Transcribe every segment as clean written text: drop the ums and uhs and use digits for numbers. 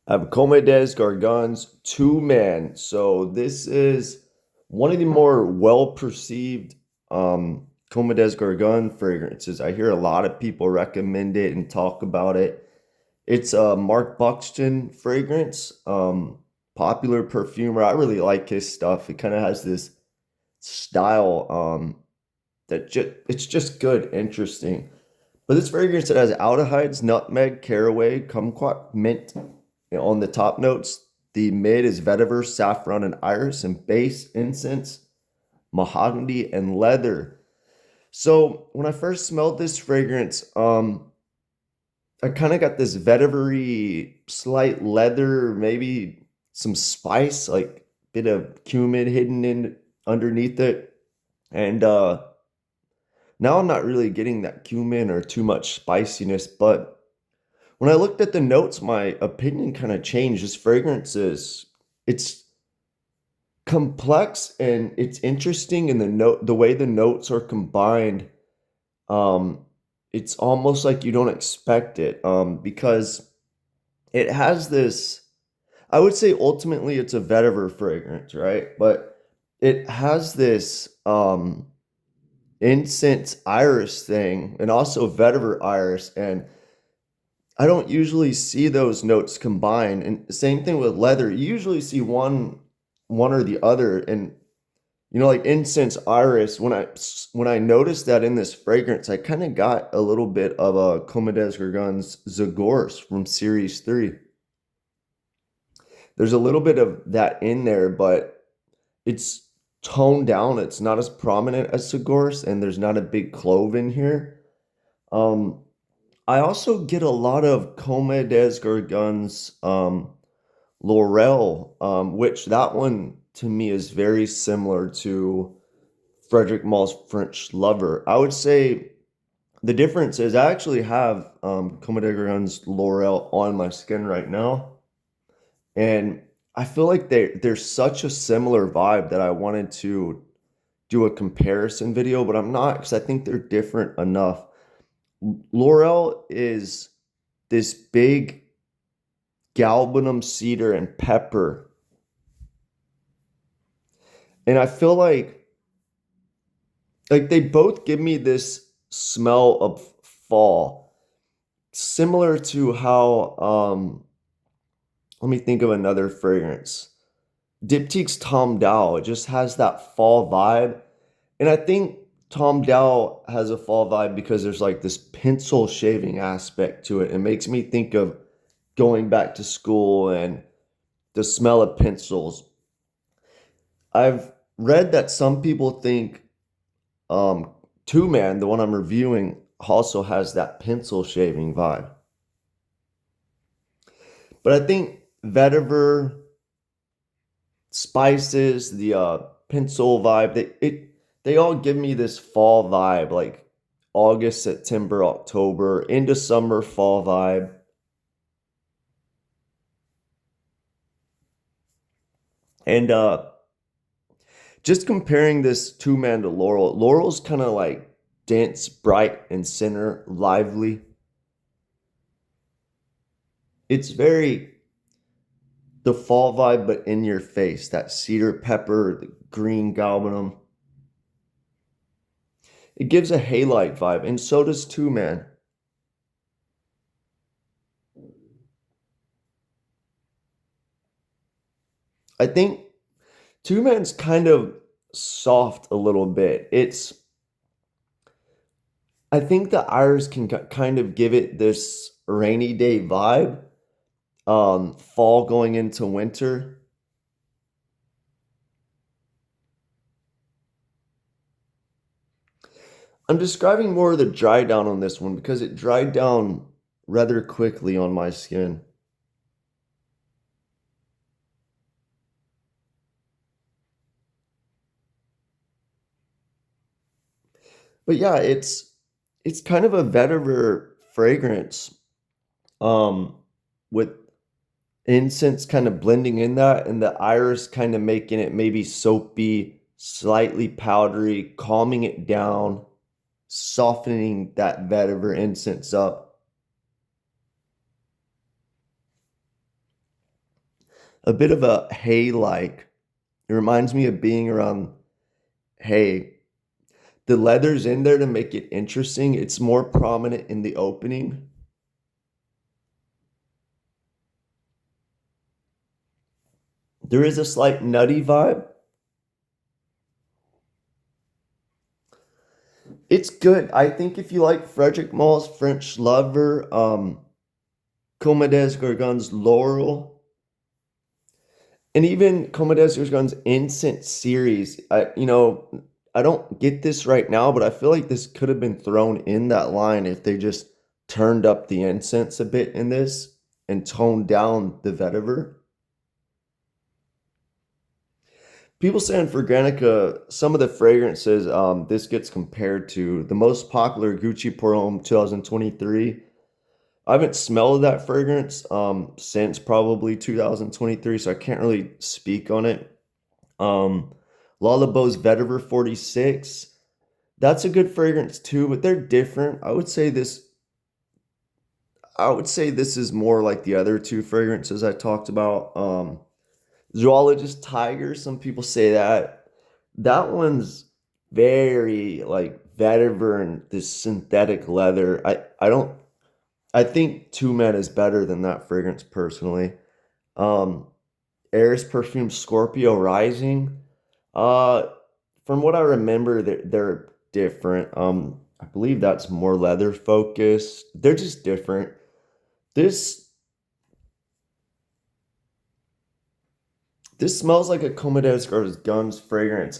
I have Comme des Garcons 2 Man. So this is one of the more well-perceived Comme des Garcons fragrances. I hear a lot of people recommend it and talk about it. It's a Mark Buxton fragrance, popular perfumer. I really like his stuff. It kind of has this style it's just good, interesting. But this fragrance, it has aldehydes, nutmeg, caraway, kumquat, mint on the top notes. The mid is vetiver, saffron, and iris, and base incense, mahogany, and leather. So when I first smelled this fragrance, I kind of got this vetivery, slight leather, maybe some spice, like bit of cumin hidden in underneath it. And now I'm not really getting that cumin or too much spiciness, but when I looked at the notes, my opinion kind of changed. This fragrance it's complex and it's interesting in the way the notes are combined. Um, it's almost like you don't expect it, because it has this, I would say ultimately it's a vetiver fragrance, right? But it has this incense iris thing and also vetiver iris, and I don't usually see those notes combined. And same thing with leather. You usually see one or the other. And like incense iris, when I noticed that in this fragrance, I kind of got a little bit of a Comme des Garcons Zagorce from Series 3. There's a little bit of that in there, but it's toned down. It's not as prominent as Zagorce, and there's not a big clove in here. Um, I also get a lot of Comme des Garcons Laurel, which that one to me is very similar to Frederic Mall's French Lover. I would say the difference is I actually have Comme des Garcons Laurel on my skin right now, and I feel like there's such a similar vibe that I wanted to do a comparison video, but I'm not because I think they're different enough. Laurel is this big galbanum, cedar, and pepper. And I feel like they both give me this smell of fall, similar to how let me think of another fragrance. Diptyque's Tom Dow, it just has that fall vibe. And I think Tom Dow has a fall vibe because there's like this pencil shaving aspect to it. It makes me think of going back to school and the smell of pencils. I've read that some people think um 2 Man, the one I'm reviewing, also has that pencil shaving vibe. But I think vetiver, spices, the pencil vibe, they all give me this fall vibe, like August, September, October, into summer fall vibe. And just comparing this 2 Man to Laurel, Laurel's kind of like dense, bright, and center, lively. It's very the fall vibe, but in your face. That cedar pepper, the green galbanum. It gives a halite vibe, and so does 2 Man. I think 2 Man's kind of soft a little bit. I think the iris can kind of give it this rainy day vibe, fall going into winter. I'm describing more of the dry down on this one because it dried down rather quickly on my skin. But yeah, it's kind of a vetiver fragrance, um, with incense kind of blending in that, and the iris kind of making it maybe soapy, slightly powdery, calming it down, softening that vetiver incense up. a bit of a hay-like. It reminds me of being around hay. The leather's in there to make it interesting. It's more prominent in the opening. There is a slight nutty vibe. It's good. I think if you like Frederick Mall's French Lover, Comme des Garcons Laurel, and even Comme des Garcons Incense series, I don't get this right now, but I feel like this could have been thrown in that line if they just turned up the incense a bit in this and toned down the vetiver. People saying for Granica, some of the fragrances this gets compared to the most popular Gucci Pour Homme 2023. I haven't smelled that fragrance since probably 2023, so I can't really speak on it. Le Labo Vetiver 46. That's a good fragrance too, but they're different. I would say this is more like the other two fragrances I talked about. Zoologist Tiger, some people say that. That one's very like vetiver and this synthetic leather. I think Two Men is better than that fragrance personally. Um Eris Perfume Scorpio Rising. Uh from what I remember, they're different. I believe that's more leather focused. They're just different. This this smells like a Comme des Garcons fragrance.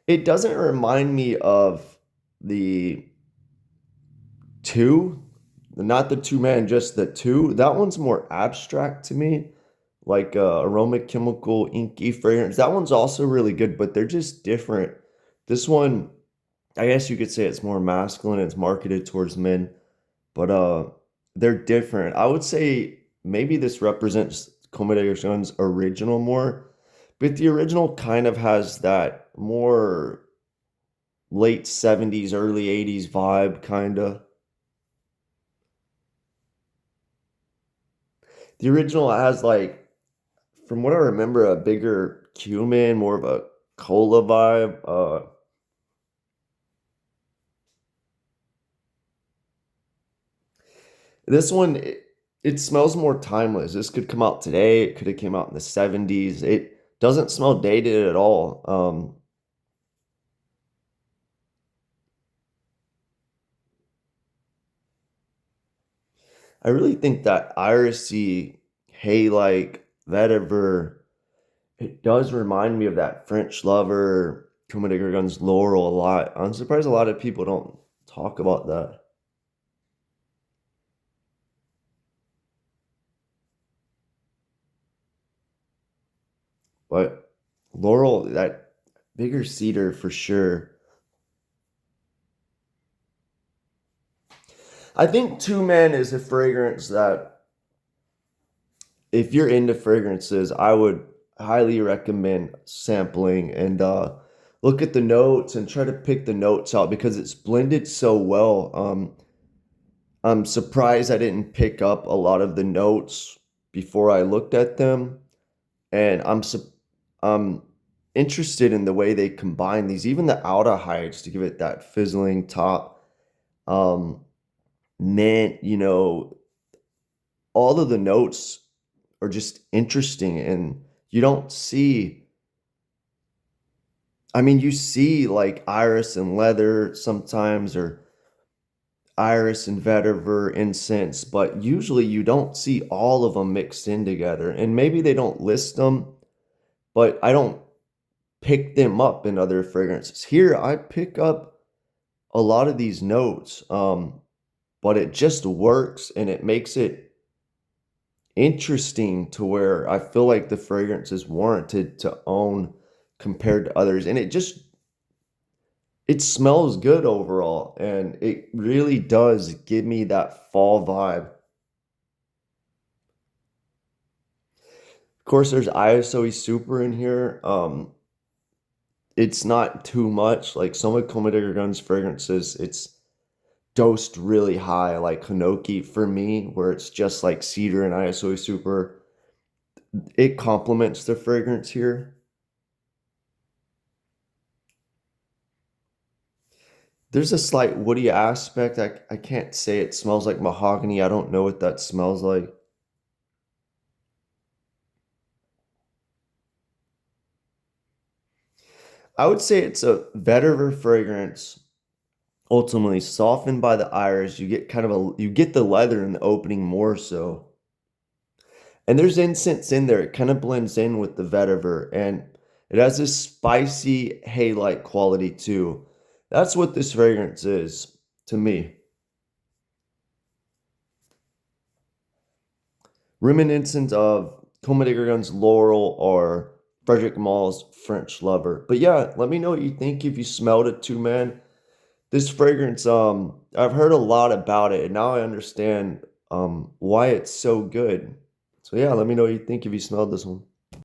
It doesn't remind me of the two, not the two man, just the two. That one's more abstract to me, like aroma chemical inky fragrance. That one's also really good, but they're just different. This one, I guess you could say it's more masculine. It's marketed towards men, but they're different. I would say maybe this represents Comme des Garcons original more, but the original kind of has that more late 70s, early 80s vibe, kind of. The original has like, from what I remember, a bigger cumin, more of a cola vibe. This one, it smells more timeless. This could come out today. It could have came out in the 70s. It doesn't smell dated at all. I really think that irisy, hay-like, vetiver, it does remind me of that French Lover, Comme des Garcons Laurel a lot. I'm surprised a lot of people don't talk about that. But Laurel, that bigger cedar for sure. I think Two Man is a fragrance that, if you're into fragrances, I would highly recommend sampling and look at the notes and try to pick the notes out because it's blended so well. I'm surprised I didn't pick up a lot of the notes before I looked at them, and I'm interested in the way they combine these, even the aldehydes to give it that fizzling top. Um, mint, all of the notes are just interesting, and you don't see. I mean, you see like iris and leather sometimes, or iris and vetiver incense, but usually you don't see all of them mixed in together. And maybe they don't list them, but I don't pick them up in other fragrances. Here, I pick up a lot of these notes, but it just works and it makes it interesting to where I feel like the fragrance is warranted to own compared to others. And it smells good overall, and it really does give me that fall vibe. Of course, there's ISOE Super in here. It's not too much. Like some of Comme des Garcons fragrances, it's dosed really high, like Hinoki for me, where it's just like cedar and ISOE Super. It complements the fragrance here. There's a slight woody aspect. I can't say it smells like mahogany. I don't know what that smells like. I would say it's a vetiver fragrance, ultimately softened by the iris. You get kind of a you get the leather in the opening more so. And there's incense in there. It kind of blends in with the vetiver, and it has this spicy hay-like quality too. That's what this fragrance is to me. Reminiscent of Comme des Garcons Laurel or Frederic Mall's French Lover. But yeah, let me know what you think if you smelled it too, man. This fragrance, I've heard a lot about it, and now I understand why it's so good. So yeah, let me know what you think if you smelled this one.